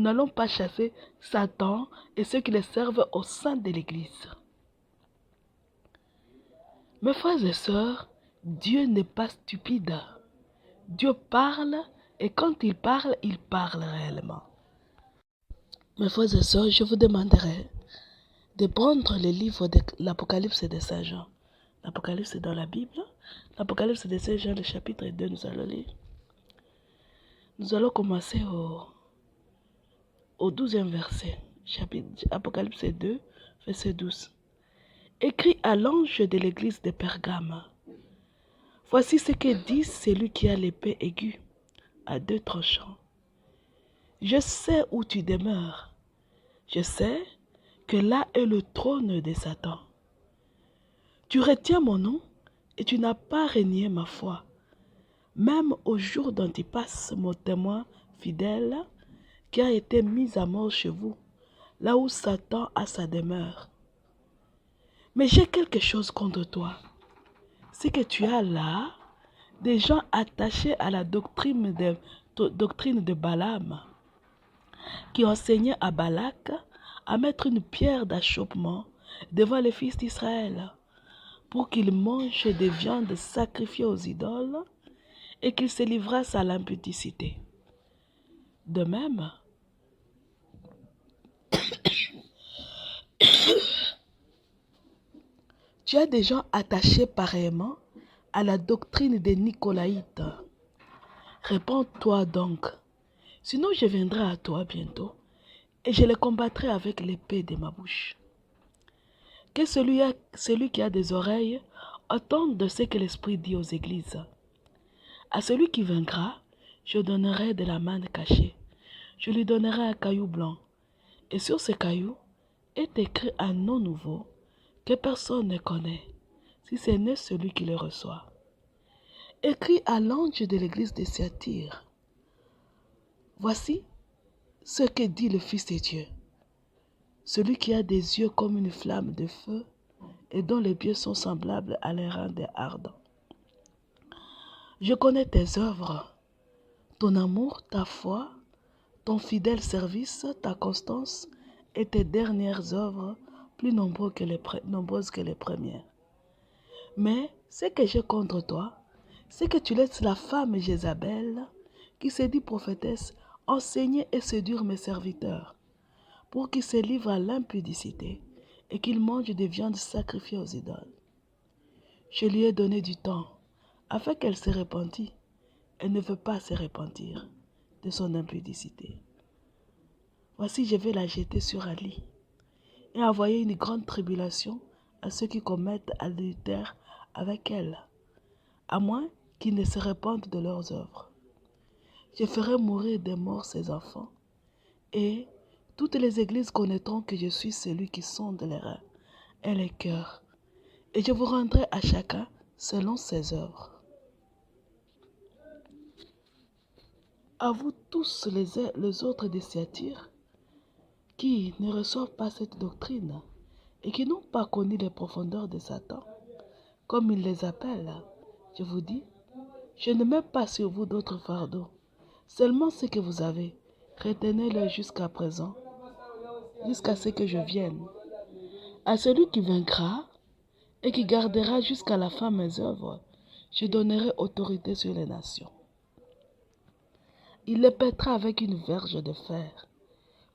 n'allons pas chasser Satan et ceux qui les servent au sein de l'Église. Mes frères et sœurs, Dieu n'est pas stupide. Dieu parle et quand il parle réellement. Mes frères et sœurs, je vous demanderai de prendre le livre de l'Apocalypse de Saint Jean. L'Apocalypse est dans la Bible. L'Apocalypse de Saint Jean, le chapitre 2, nous allons lire. Nous allons commencer au 12e verset, chapitre Apocalypse 2, verset 12. Écrit à l'ange de l'église de Pergame. Voici ce que dit celui qui a l'épée aiguë à deux tranchants. Je sais où tu demeures. Je sais que là est le trône de Satan. Tu retiens mon nom et tu n'as pas renié ma foi. Même au jour d'Antipas, mon témoin fidèle, qui a été mis à mort chez vous, là où Satan a sa demeure. Mais j'ai quelque chose contre toi. C'est que tu as là des gens attachés à la doctrine de Balaam, qui enseignaient à Balak à mettre une pierre d'achoppement devant les fils d'Israël, pour qu'ils mangent des viandes sacrifiées aux idoles et qu'ils se livrassent à l'impudicité. De même, tu as des gens attachés pareillement à la doctrine des Nicolaïtes. Réponds-toi donc, sinon je viendrai à toi bientôt et je les combattrai avec l'épée de ma bouche. Que celui qui a des oreilles entende de ce que l'Esprit dit aux églises. À celui qui vaincra, je donnerai de la manne cachée. Je lui donnerai un caillou blanc. Et sur ce caillou est écrit un nom nouveau que personne ne connaît, si ce n'est celui qui le reçoit. Écrit à l'ange de l'église de Thyatire. Voici ce que dit le Fils de Dieu, celui qui a des yeux comme une flamme de feu et dont les pieds sont semblables à l'airain des ardents. Je connais tes œuvres, ton amour, ta foi, ton fidèle service, ta constance et tes dernières œuvres plus nombreuses que les premières. Mais ce que j'ai contre toi, c'est que tu laisses la femme Jézabel, qui se dit prophétesse, enseigner et séduire mes serviteurs, pour qu'ils se livrent à l'impudicité et qu'ils mangent des viandes sacrifiées aux idoles. Je lui ai donné du temps, afin qu'elle se repentît. Elle ne veut pas se repentir de son impudicité. Voici, je vais la jeter sur un lit et envoyer une grande tribulation à ceux qui commettent adultère avec elle, à moins qu'ils ne se repentent de leurs œuvres. Je ferai mourir des morts ses enfants, et toutes les églises connaîtront que je suis celui qui sonde les reins et les cœurs, et je vous rendrai à chacun selon ses œuvres. À vous tous les autres des Thyatire, qui ne reçoivent pas cette doctrine et qui n'ont pas connu les profondeurs de Satan, comme il les appelle, je vous dis, je ne mets pas sur vous d'autres fardeaux, seulement ce que vous avez, retenez-le jusqu'à présent, jusqu'à ce que je vienne. À celui qui vaincra et qui gardera jusqu'à la fin mes œuvres, je donnerai autorité sur les nations. Il les pètera avec une verge de fer,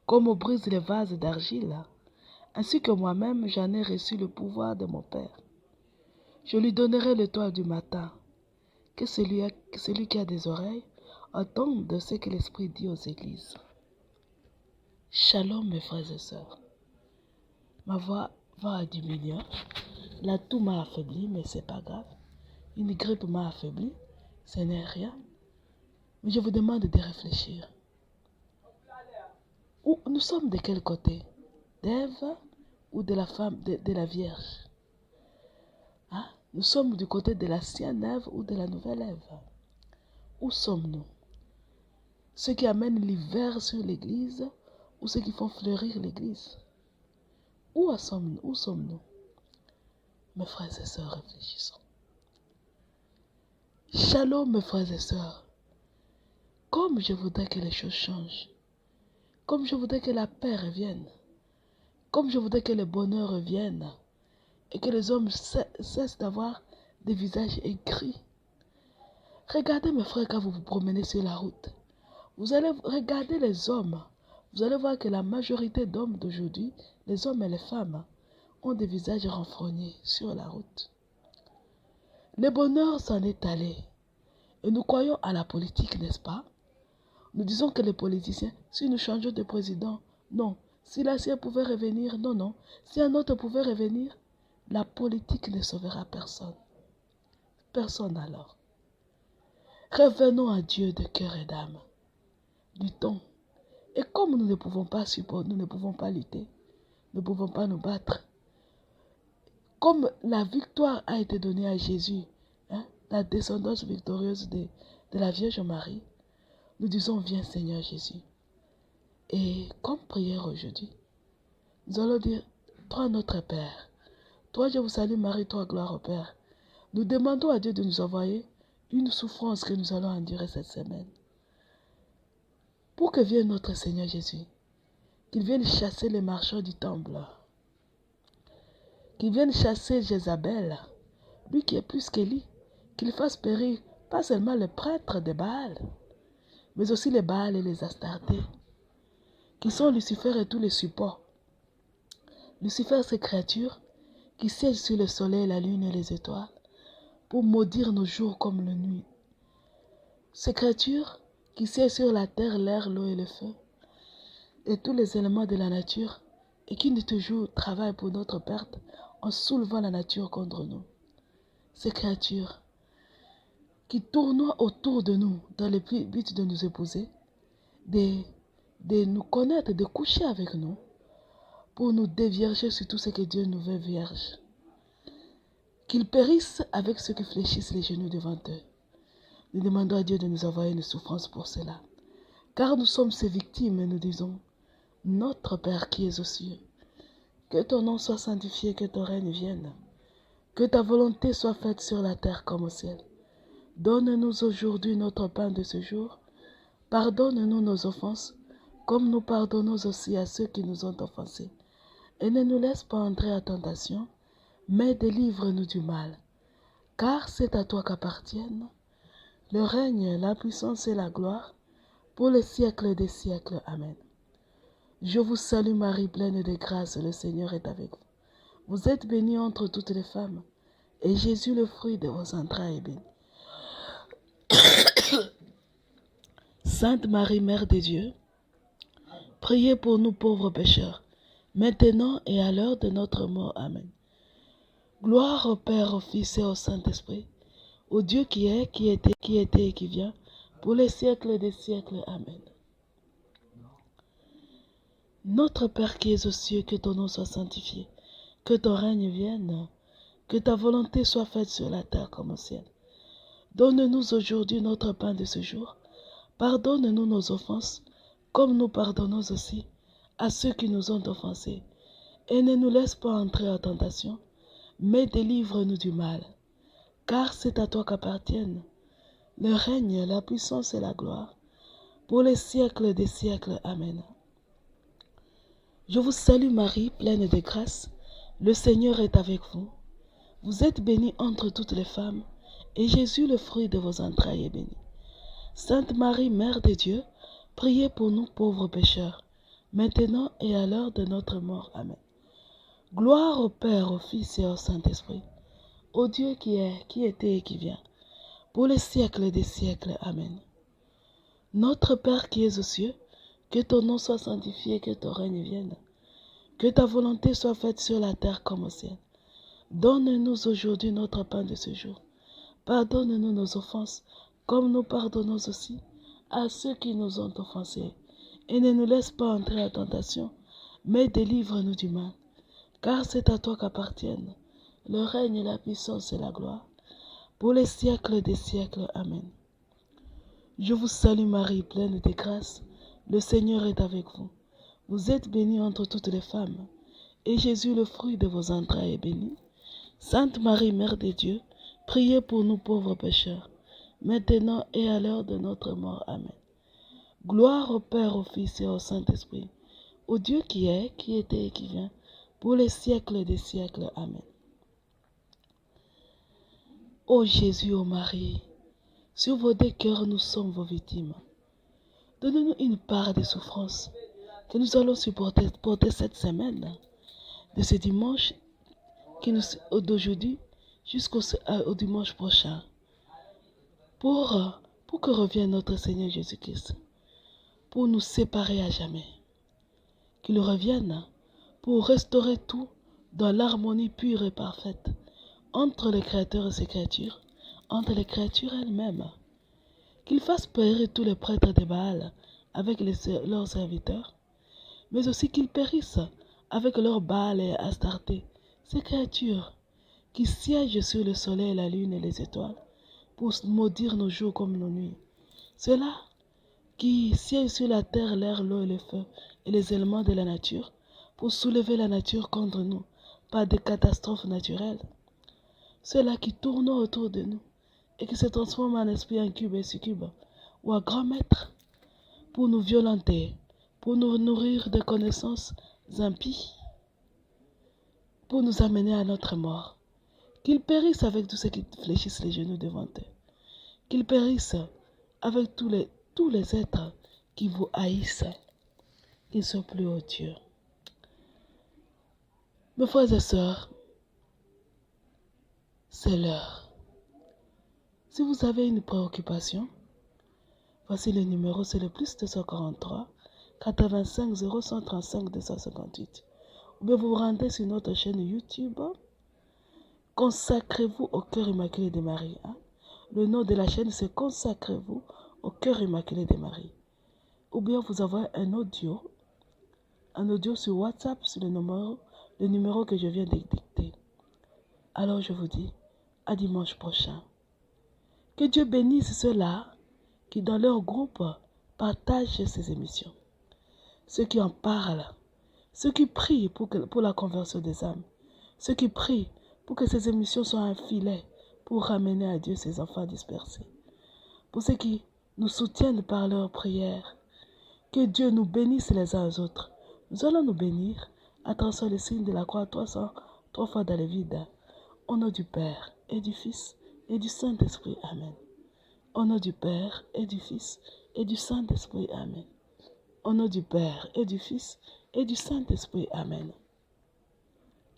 comme on brise les vases d'argile, ainsi que moi-même j'en ai reçu le pouvoir de mon Père. Je lui donnerai l'étoile du matin, que celui qui a des oreilles entende de ce que l'Esprit dit aux églises. Shalom mes frères et sœurs. Ma voix va à diminuer. La toux m'a affaibli, mais c'est pas grave. Une grippe m'a affaibli, ce n'est rien. Mais je vous demande de réfléchir. Nous sommes de quel côté? D'Ève ou de la femme, de la Vierge? Hein? Nous sommes du côté de l'ancienne Ève ou de la nouvelle Ève? Où sommes-nous? Ceux qui amènent l'hiver sur l'église ou ceux qui font fleurir l'église? Où sommes-nous? Mes frères et sœurs, réfléchissons. Shalom, mes frères et sœurs. Comme je voudrais que les choses changent. Comme je voudrais que la paix revienne. Comme je voudrais que le bonheur revienne. Et que les hommes cessent d'avoir des visages aigris. Regardez mes frères quand vous vous promenez sur la route. Vous allez regarder les hommes. Vous allez voir que la majorité d'hommes d'aujourd'hui, les hommes et les femmes, ont des visages renfrognés sur la route. Le bonheur s'en est allé. Et nous croyons à la politique, n'est-ce pas? Nous disons que les politiciens, si nous changeons de président, non. Si la sienne pouvait revenir, non, non. Si un autre pouvait revenir, la politique ne sauvera personne. Personne alors. Revenons à Dieu de cœur et d'âme. Luttons. Et comme nous ne pouvons pas supporter, nous ne pouvons pas lutter, nous ne pouvons pas nous battre, comme la victoire a été donnée à Jésus, la descendance victorieuse de la Vierge Marie, nous disons, viens Seigneur Jésus. Et comme prière aujourd'hui, nous allons dire, toi notre Père, toi je vous salue Marie, toi gloire au Père. Nous demandons à Dieu de nous envoyer une souffrance que nous allons endurer cette semaine. Pour que vienne notre Seigneur Jésus, qu'il vienne chasser les marchands du temple, qu'il vienne chasser Jézabel, lui qui est plus qu'Élie, qu'il fasse périr pas seulement les prêtres de Baal, mais aussi les Baals et les Astartés, qui sont Lucifer et tous les supports. Lucifer, ces créatures qui siègent sur le soleil, la lune et les étoiles, pour maudire nos jours comme la nuit. Ces créatures qui siègent sur la terre, l'air, l'eau et le feu, et tous les éléments de la nature, et qui de toujours travaillent pour notre perte en soulevant la nature contre nous. Ces créatures qui tournent autour de nous dans le but de nous épouser, de nous connaître, de coucher avec nous, pour nous dévierger sur tout ce que Dieu nous veut vierge. Qu'ils périssent avec ceux qui fléchissent les genoux devant eux. Nous demandons à Dieu de nous envoyer une souffrance pour cela. Car nous sommes ses victimes et nous disons, notre Père qui es aux cieux, que ton nom soit sanctifié, que ton règne vienne, que ta volonté soit faite sur la terre comme au ciel. Donne-nous aujourd'hui notre pain de ce jour. Pardonne-nous nos offenses, comme nous pardonnons aussi à ceux qui nous ont offensés. Et ne nous laisse pas entrer à tentation, mais délivre-nous du mal. Car c'est à toi qu'appartiennent le règne, la puissance et la gloire, pour les siècles des siècles. Amen. Je vous salue Marie, pleine de grâce, le Seigneur est avec vous. Vous êtes bénie entre toutes les femmes, et Jésus, le fruit de vos entrailles, est béni. Sainte Marie, Mère de Dieu, priez pour nous pauvres pécheurs, maintenant et à l'heure de notre mort. Amen. Gloire au Père, au Fils et au Saint-Esprit, au Dieu qui est, qui était et qui vient, pour les siècles des siècles. Amen. Notre Père qui es aux cieux, que ton nom soit sanctifié, que ton règne vienne, que ta volonté soit faite sur la terre comme au ciel. Donne-nous aujourd'hui notre pain de ce jour. Pardonne-nous nos offenses, comme nous pardonnons aussi à ceux qui nous ont offensés. Et ne nous laisse pas entrer en tentation, mais délivre-nous du mal. Car c'est à toi qu'appartiennent le règne, la puissance et la gloire, pour les siècles des siècles. Amen. Je vous salue Marie, pleine de grâce, le Seigneur est avec vous. Vous êtes bénie entre toutes les femmes, et Jésus, le fruit de vos entrailles, est béni. Sainte Marie, Mère de Dieu, priez pour nous pauvres pécheurs, maintenant et à l'heure de notre mort. Amen. Gloire au Père, au Fils et au Saint-Esprit, au Dieu qui est, qui était et qui vient, pour les siècles des siècles. Amen. Notre Père qui es aux cieux, que ton nom soit sanctifié, que ton règne vienne, que ta volonté soit faite sur la terre comme au ciel. Donne-nous aujourd'hui notre pain de ce jour. Pardonne-nous nos offenses, comme nous pardonnons aussi à ceux qui nous ont offensés. Et ne nous laisse pas entrer en tentation, mais délivre-nous du mal. Car c'est à toi qu'appartiennent le règne, la puissance et la gloire, pour les siècles des siècles. Amen. Je vous salue Marie, pleine de grâce, le Seigneur est avec vous. Vous êtes bénie entre toutes les femmes, et Jésus, le fruit de vos entrailles, est béni. Sainte Marie, Mère de Dieu, priez pour nous pauvres pécheurs, maintenant et à l'heure de notre mort. Amen. Gloire au Père, au Fils et au Saint-Esprit, au Dieu qui est, qui était et qui vient, pour les siècles des siècles. Amen. Ô Jésus, ô Marie, sur vos deux cœurs nous sommes vos victimes. Donnez-nous une part des souffrances que nous allons porter cette semaine, de ce dimanche d'aujourd'hui jusqu'au dimanche prochain, pour que revienne notre Seigneur Jésus-Christ. pour nous séparer à jamais. Qu'il revienne pour restaurer tout dans l'harmonie pure et parfaite entre les créateurs et ses créatures, entre les créatures elles-mêmes. Qu'il fasse périr tous les prêtres de Baal avec leurs serviteurs, mais aussi qu'ils périssent avec leurs Baal et Astarté, ces créatures qui siègent sur le soleil, la lune et les étoiles pour maudire nos jours comme nos nuits. Ceux-là qui siègent sur la terre, l'air, l'eau et le feu et les éléments de la nature pour soulever la nature contre nous par des catastrophes naturelles. Ceux-là qui tournent autour de nous et qui se transforment en esprits incubes et succubes ou à grands maîtres pour nous violenter, pour nous nourrir de connaissances impies, pour nous amener à notre mort. Qu'ils périssent avec tous ceux qui fléchissent les genoux devant eux. Qu'ils périssent avec tous les êtres qui vous haïssent. Qu'ils ne soient plus odieux. Mes frères et sœurs, c'est l'heure. Si vous avez une préoccupation, voici le numéro, c'est le plus 243 85 0135 258. Ou bien vous vous rendez sur notre chaîne YouTube. Consacrez-vous au cœur immaculé de Marie. Le nom de la chaîne, c'est Consacrez-vous au cœur immaculé de Marie. Ou bien vous avez un audio sur WhatsApp sur le numéro que je viens de dicter. Alors je vous dis à dimanche prochain. Que Dieu bénisse ceux-là qui dans leur groupe partagent ces émissions. Ceux qui en parlent, ceux qui prient pour la conversion des âmes, ceux qui prient pour que ces émissions soient un filet pour ramener à Dieu ses enfants dispersés. Pour ceux qui nous soutiennent par leurs prières, que Dieu nous bénisse les uns aux autres. Nous allons nous bénir à travers le signe de la croix 3 fois dans le vide. Au nom du Père et du Fils et du Saint-Esprit. Amen. Au nom du Père et du Fils et du Saint-Esprit. Amen. Au nom du Père et du Fils et du Saint-Esprit. Amen.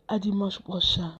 À dimanche prochain.